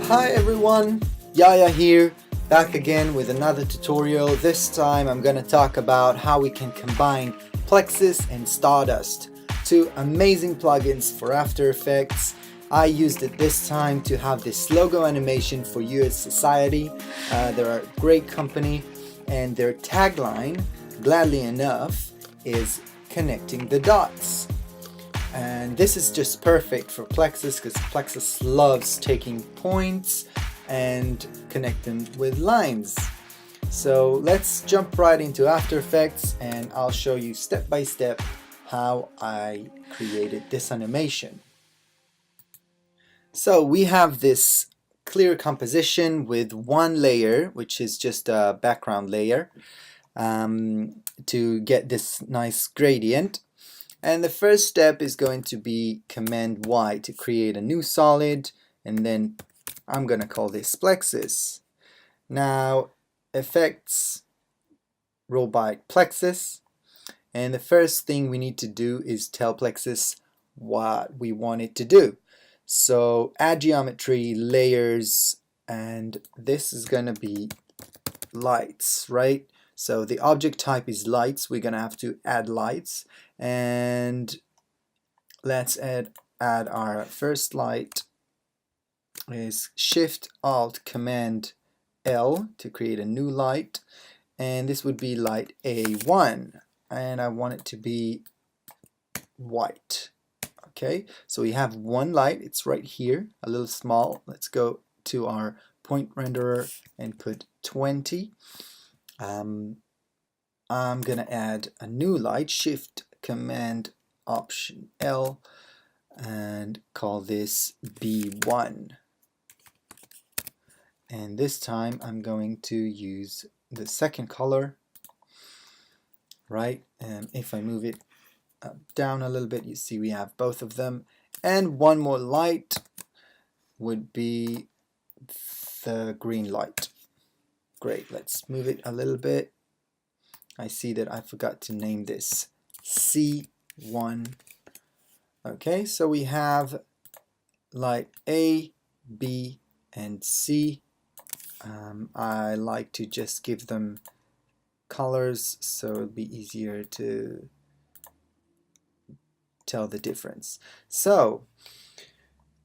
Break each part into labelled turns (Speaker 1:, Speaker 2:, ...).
Speaker 1: Hi everyone, Yaya here, back again with another tutorial. This time I'm going to talk about how we can combine PLEXUS and STARDUST, two amazing plugins for After Effects. I used it this time to have this logo animation for US Society. They're a great company and their tagline, gladly enough, is connecting the dots. And this is just perfect for PLEXUS because PLEXUS loves taking points and connect them with lines. So let's jump right into After Effects and I'll show you step by step how I created this animation. So we have this clear composition with one layer, which is just a background layer, to get this nice gradient. And the first step is going to be Command Y to create a new solid, and then I'm going to call this PLEXUS. Now, effects, roll by PLEXUS, and the first thing we need to do is tell PLEXUS what we want it to do. So add geometry, layers, and this is going to be lights, right? So the object type is lights. We're gonna have to add lights, and let's add our first light. Is Shift Alt Command L to create a new light, and this would be light A1, and I want it to be white. Okay, so we have one light. It's right here, a little small. Let's go to our point renderer and put 20. I'm gonna add a new light, Shift Command Option L, and call this B1. And this time I'm going to use the second color, right? And if I move it down a little bit, you see we have both of them. And one more light would be the green light. Great, let's move it a little bit. I see that I forgot to name this C1. Okay, so we have light A, B, and C. I like to just give them colors so it'll be easier to tell the difference. So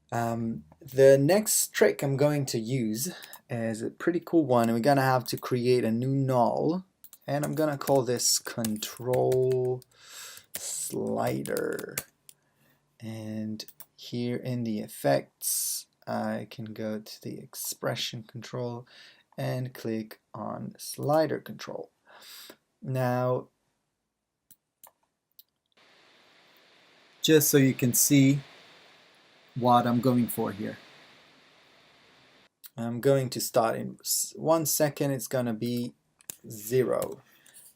Speaker 1: the next trick I'm going to use is a pretty cool one, and we're gonna have to create a new null, and I'm gonna call this control slider. And here in the effects I can go to the expression control and click on slider control. Now, just so you can see what I'm going for here, I'm going to start in 1 second. It's gonna be 0.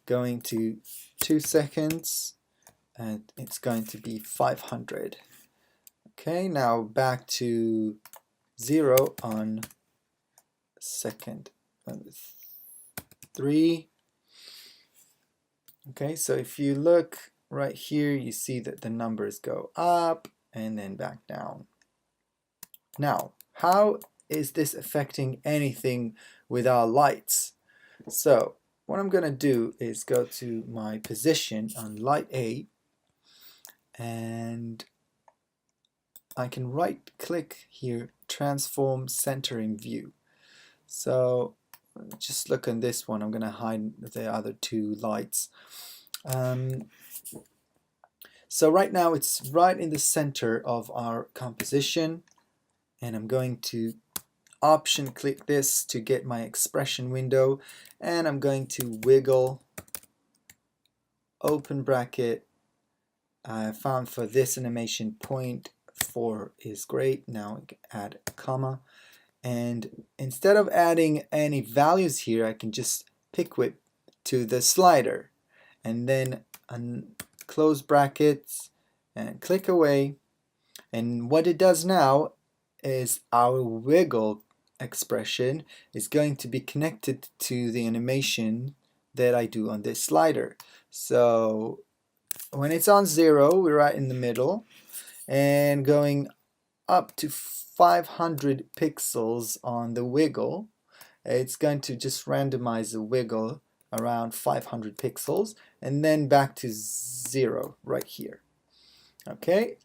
Speaker 1: Going to 2 seconds, and it's going to be 500. Okay, now back to 0 on second 3. Okay, so if you look right here, you see that the numbers go up and then back down. Now, how is this affecting anything with our lights? So what I'm gonna do is go to my position on light A, and I can right click here, transform center in view. So just look on this one. I'm gonna hide the other two lights. So right now it's right in the center of our composition, and I'm going to option click this to get my expression window, and I'm going to wiggle, open bracket. I found for this animation 0.4 is great. Now I can add a comma, and instead of adding any values here, I can just pick whip to the slider, and then close brackets and click away. And what it does now is our wiggle expression is going to be connected to the animation that I do on this slider. So when it's on 0, we're right in the middle, and going up to 500 pixels on the wiggle. It's going to just randomize the wiggle around 500 pixels and then back to 0 right here. Okay,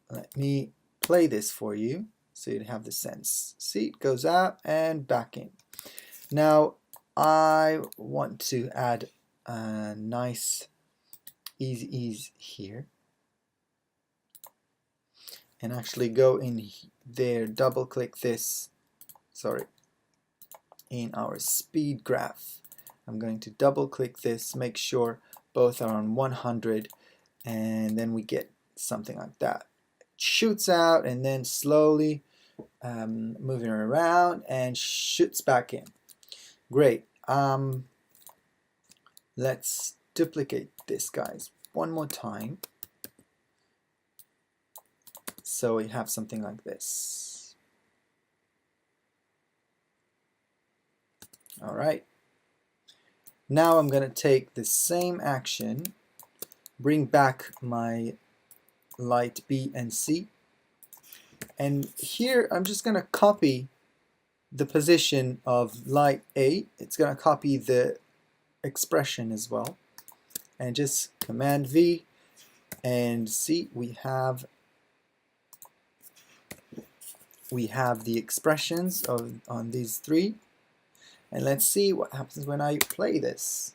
Speaker 1: let me play this for you so you have the sense. See, it goes out and back in. Now I want to add a nice easy ease here and actually go in there, double click this, in our speed graph. I'm going to double click this, make sure both are on 100, and then we get something like that. It shoots out and then slowly moving around and shoots back in. Great. Let's duplicate this, guys, one more time so we have something like this. Alright, now I'm going to take the same action, bring back my light B and C, and here I'm just going to copy the position of light A. It's going to copy the expression as well, and just Command V, and see, we have the expressions on these three. And let's see what happens when I play this.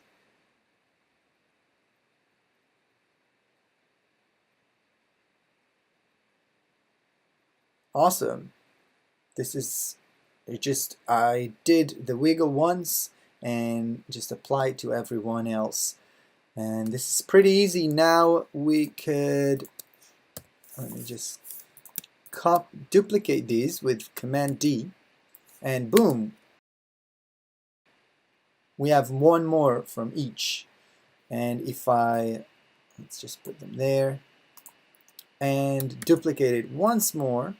Speaker 1: Awesome. This is I did the wiggle once and just apply it to everyone else. And this is pretty easy. Now we could, let me just duplicate these with Command D, and boom, we have one more from each. And if let's just put them there and duplicate it once more,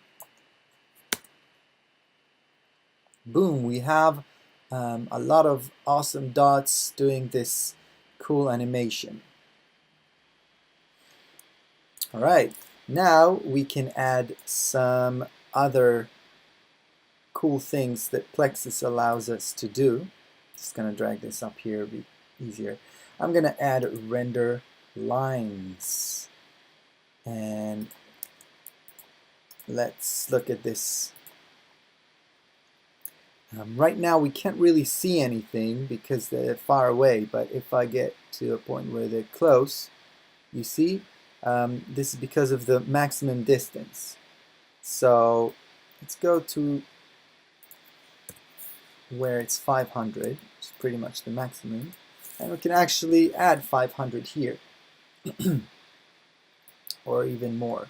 Speaker 1: boom, we have a lot of awesome dots doing this cool animation. Alright, now we can add some other cool things that PLEXUS allows us to do. Just gonna drag this up here, be easier. I'm gonna add render lines, and let's look at this. Right now we can't really see anything because they're far away, but if I get to a point where they're close, you see, this is because of the maximum distance. So let's go to where it's 500, which is pretty much the maximum, and we can actually add 500 here or even more.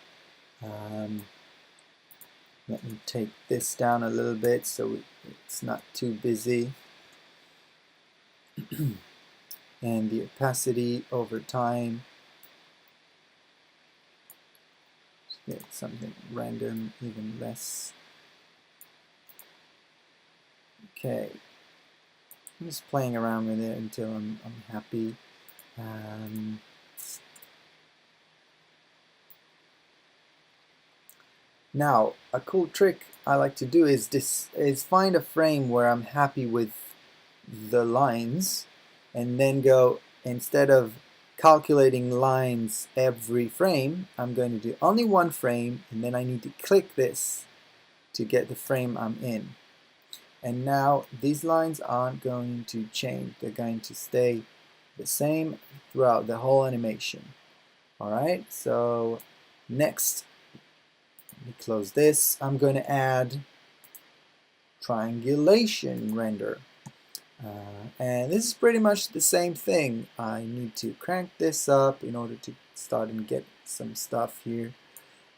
Speaker 1: Let me take this down a little bit so it's not too busy. And the opacity over time, get something random, even less. Okay, I'm just playing around with it until I'm happy. Now, a cool trick I like to do is find a frame where I'm happy with the lines, and then go, instead of calculating lines every frame, I'm going to do only one frame, and then I need to click this to get the frame I'm in. And now these lines aren't going to change. They're going to stay the same throughout the whole animation. Alright, so next, let me close this. I'm going to add triangulation render. And this is pretty much the same thing. I need to crank this up in order to start and get some stuff here.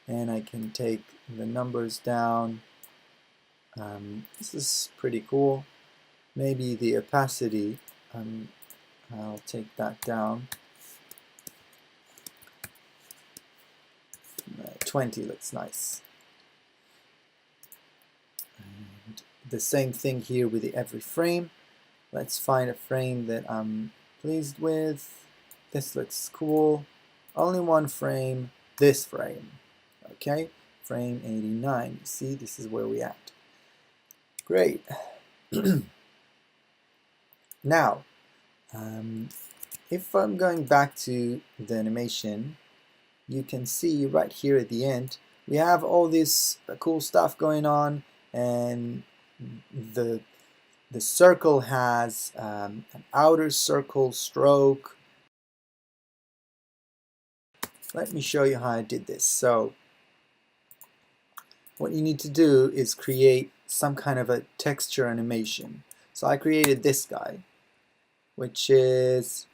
Speaker 1: And I can take the numbers down. This is pretty cool. Maybe the opacity, I'll take that down. 20 looks nice. And the same thing here with every frame. Let's find a frame that I'm pleased with. This looks cool. Only one frame, this frame. Okay, frame 89. You see, this is where we at. Great. Now, if I'm going back to the animation, you can see right here at the end, we have all this cool stuff going on, and the circle has an outer circle stroke. Let me show you how I did this. So what you need to do is create some kind of a texture animation. So I created this guy, which is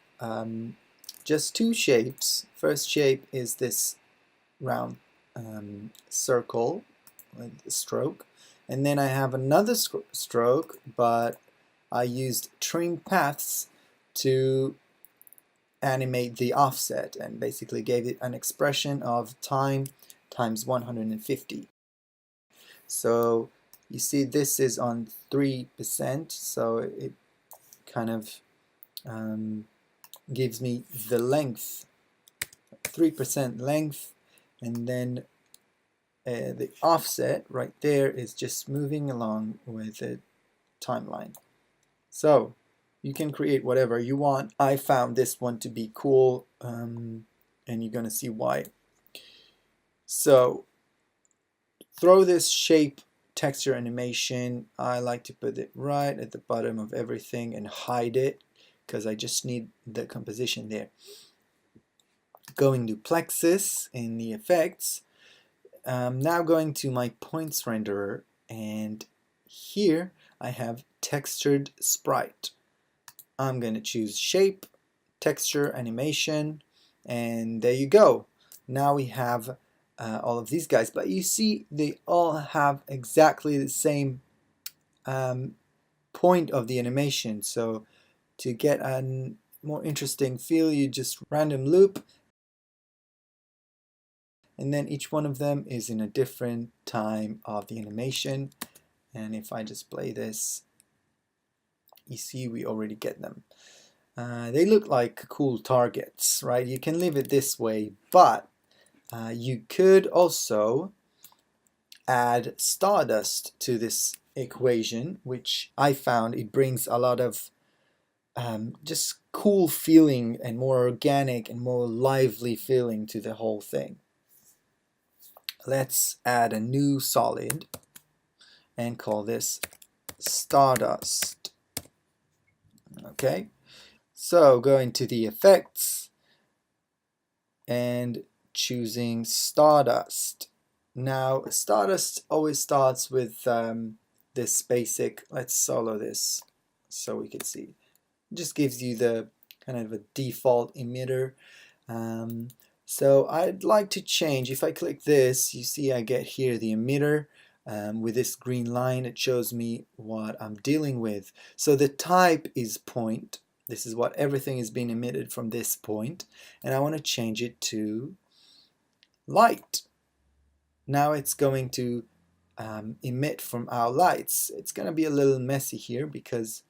Speaker 1: just two shapes. First shape is this round circle with the stroke, and then I have another stroke, but I used trim paths to animate the offset and basically gave it an expression of time times 150. So you see this is on 3%, so it kind of gives me the length, 3% length, and then the offset right there is just moving along with the timeline. So you can create whatever you want. I found this one to be cool, and you're gonna see why. So throw this shape texture animation. I like to put it right at the bottom of everything and hide it because I just need the composition there. Going to PLEXUS in the effects. Now going to my points renderer, and here I have textured sprite. I'm going to choose shape, texture, animation, and there you go. Now we have all of these guys, but you see they all have exactly the same point of the animation. So to get a more interesting feel, you just random loop, and then each one of them is in a different time of the animation. And if I just play this, you see we already get them. They look like cool targets, right? You can leave it this way, but you could also add Stardust to this equation, which I found it brings a lot of just cool feeling and more organic and more lively feeling to the whole thing. Let's add a new solid and call this Stardust. Okay, so going to the effects and choosing Stardust. Now Stardust always starts with this basic, let's solo this so we can see. It just gives you the kind of a default emitter. So I'd like to change, if I click this, you see I get here the emitter. With this green line, it shows me what I'm dealing with. So the type is point. This is what everything is being emitted from this point, and I want to change it to light. Now it's going to emit from our lights. It's going to be a little messy here because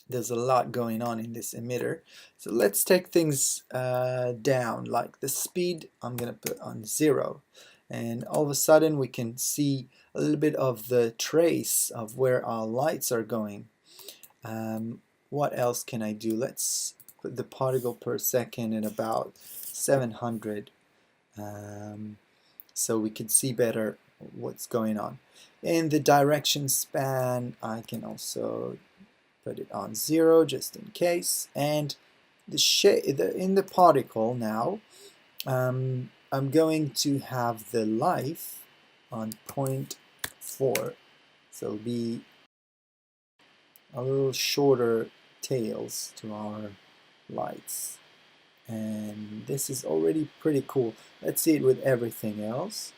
Speaker 1: there's a lot going on in this emitter. So let's take things down, like the speed I'm going to put on 0. And all of a sudden we can see a little bit of the trace of where our lights are going. What else can I do? Let's put the particle per second at about 700 so we can see better what's going on. In the direction span, I can also put it on 0 just in case. And in the particle now, I'm going to have the life on 0.4, so it'll be a little shorter tails to our lights, and this is already pretty cool. Let's see it with everything else.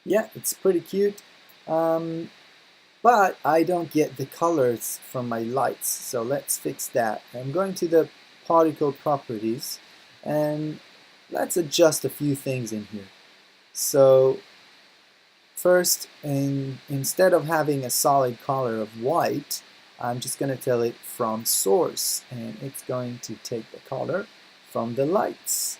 Speaker 1: Yeah, it's pretty cute. But I don't get the colors from my lights, so let's fix that. I'm going to the particle properties and let's adjust a few things in here. So first, instead of having a solid color of white, I'm just going to tell it from source, and it's going to take the color from the lights.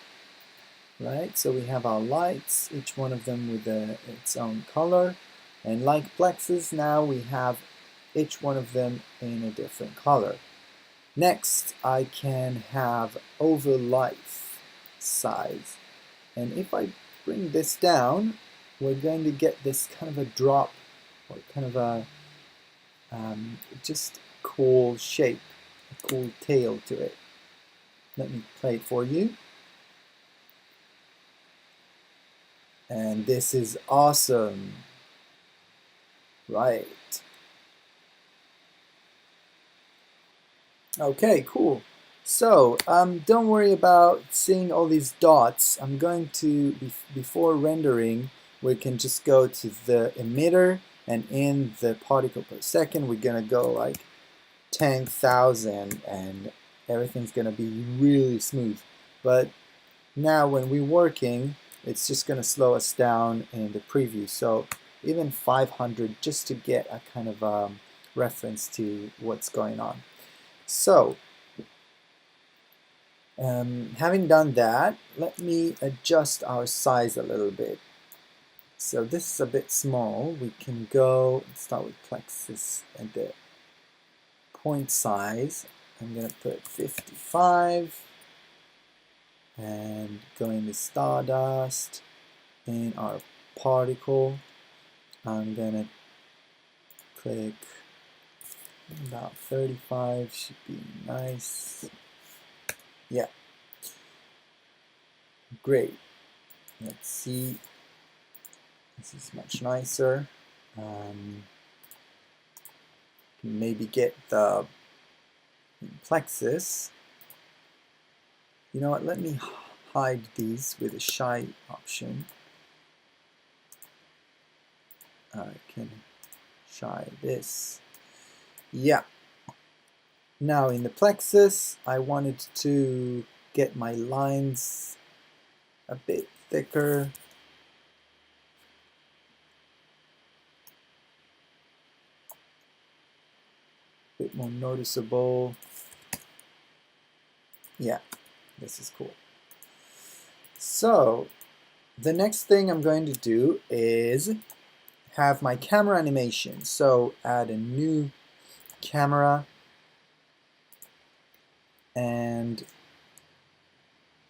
Speaker 1: Right, so we have our lights, each one of them with its own color, and like PLEXUS, now we have each one of them in a different color. Next, I can have overlife size, and if I bring this down, we're going to get this kind of a drop, or kind of a just cool shape, a cool tail to it. Let me play it for you. And this is awesome, right? Okay, cool. So don't worry about seeing all these dots. I'm going to, before rendering, we can just go to the emitter, and in the particle per second, we're gonna go like 10,000, and everything's gonna be really smooth. But now when we're working, it's just going to slow us down in the preview. So even 500, just to get a kind of reference to what's going on. So having done that, let me adjust our size a little bit. So this is a bit small. We can go and start with PLEXUS and the point size. I'm going to put 55. And go into Stardust. In our particle, I'm gonna click about 35, should be nice. Yeah, great. Let's see, this is much nicer. Maybe get the PLEXUS. You know what, let me hide these with a shy option. I can shy this. Yeah. Now in the PLEXUS, I wanted to get my lines a bit thicker. A bit more noticeable. Yeah, this is cool. So the next thing I'm going to do is have my camera animation. So add a new camera, and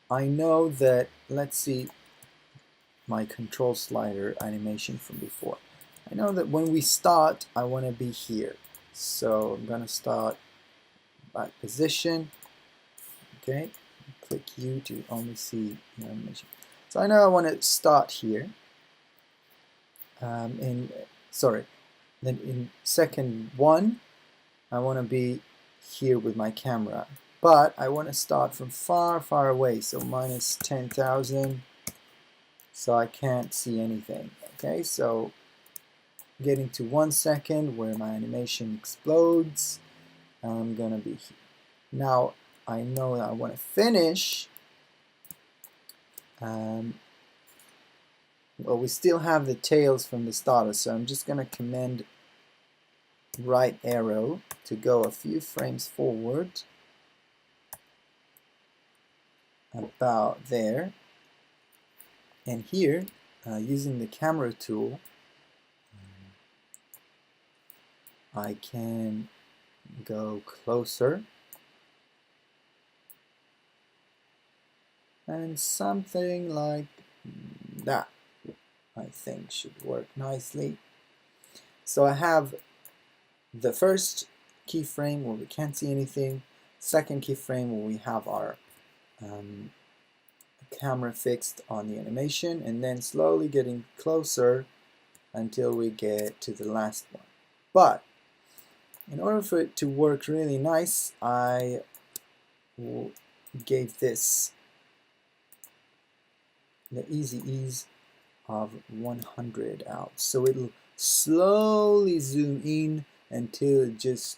Speaker 1: I know that, let's see my control slider animation from before. I know that when we start, I want to be here. So I'm going to start by position. Okay, click U to only see the animation. So I know I want to start here. Then in second 1, I want to be here with my camera, but I want to start from far, far away, so minus 10,000, so I can't see anything. Okay, so getting to 1 second where my animation explodes, I'm gonna be here. Now I know that I want to finish. Well, we still have the tails from the starter, so I'm just gonna command right arrow to go a few frames forward, about there, and here using the camera tool I can go closer, and something like that I think should work nicely. So I have the first keyframe where we can't see anything, second keyframe where we have our camera fixed on the animation, and then slowly getting closer until we get to the last one. But in order for it to work really nice, I gave this the easy ease of 100 out, so it'll slowly zoom in until it just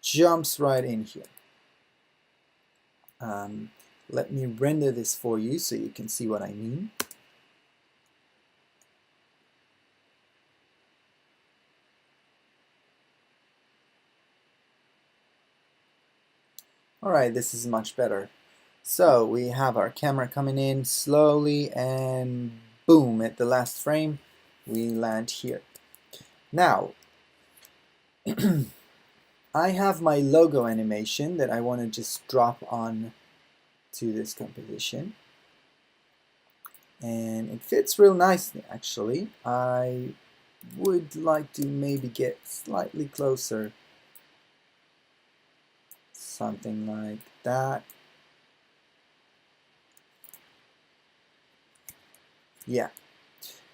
Speaker 1: jumps right in here. Let me render this for you so you can see what I mean. Alright, this is much better. So we have our camera coming in slowly and boom, at the last frame we land here. Now I have my logo animation that I want to just drop on to this composition, and it fits real nicely actually. I would like to maybe get slightly closer, something like that. Yeah,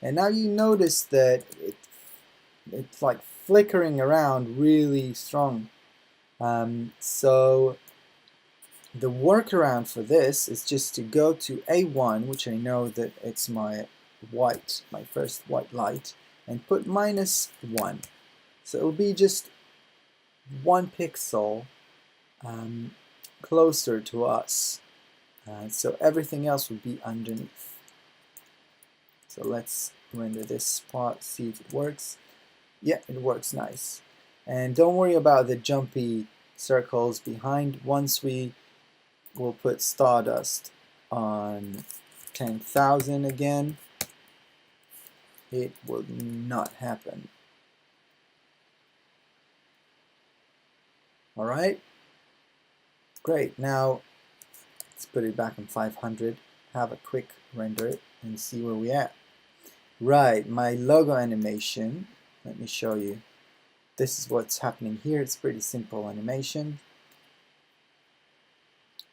Speaker 1: and now you notice that it's like flickering around really strong. So the workaround for this is just to go to A1, which I know that it's my first white light, and put -1. So it will be just 1 pixel closer to us. So everything else will be underneath. So let's render this part, see if it works. Yeah, it works nice. And don't worry about the jumpy circles behind. Once we will put Stardust on 10,000 again, it will not happen. Alright, great. Now let's put it back on 500, have a quick render it and see where we at. Right, my logo animation, let me show you. This is what's happening here. It's pretty simple animation.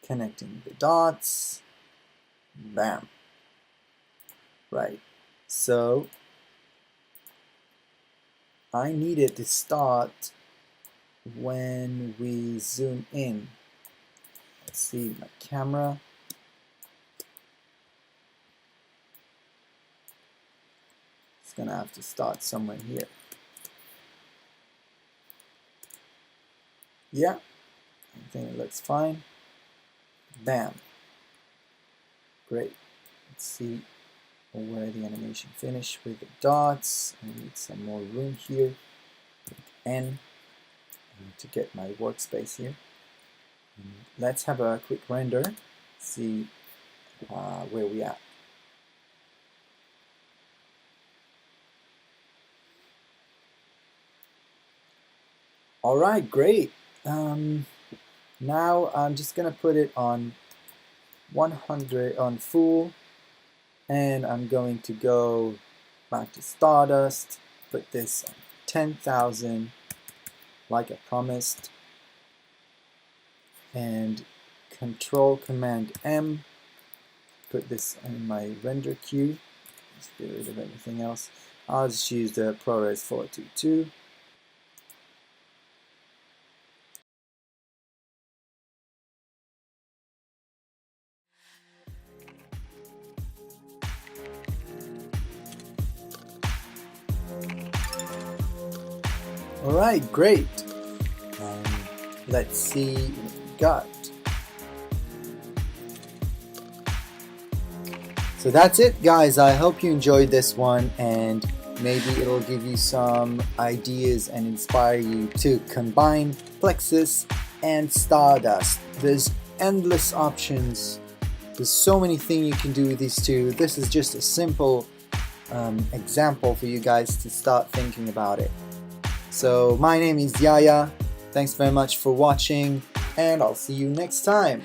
Speaker 1: Connecting the dots. Bam. Right. So I need it to start when we zoom in. Let's see my camera. It's gonna have to start somewhere here. Yeah, I think it looks fine. Bam. Great. Let's see where the animation finished with the dots. I need some more room here. N to get my workspace here. Let's have a quick render. See where we are. All right, great. Now I'm just gonna put it on 100 on full, and I'm going to go back to Stardust, put this on 10,000 like I promised, and Control Command M, put this in my render queue. Let's get rid of everything else. I'll just use the ProRes 422. Alright, great. Let's see what we got. So that's it, guys. I hope you enjoyed this one, and maybe it'll give you some ideas and inspire you to combine PLEXUS and Stardust. There's endless options. There's so many things you can do with these two. This is just a simple example for you guys to start thinking about it. So my name is Yaya. Thanks very much for watching, and I'll see you next time.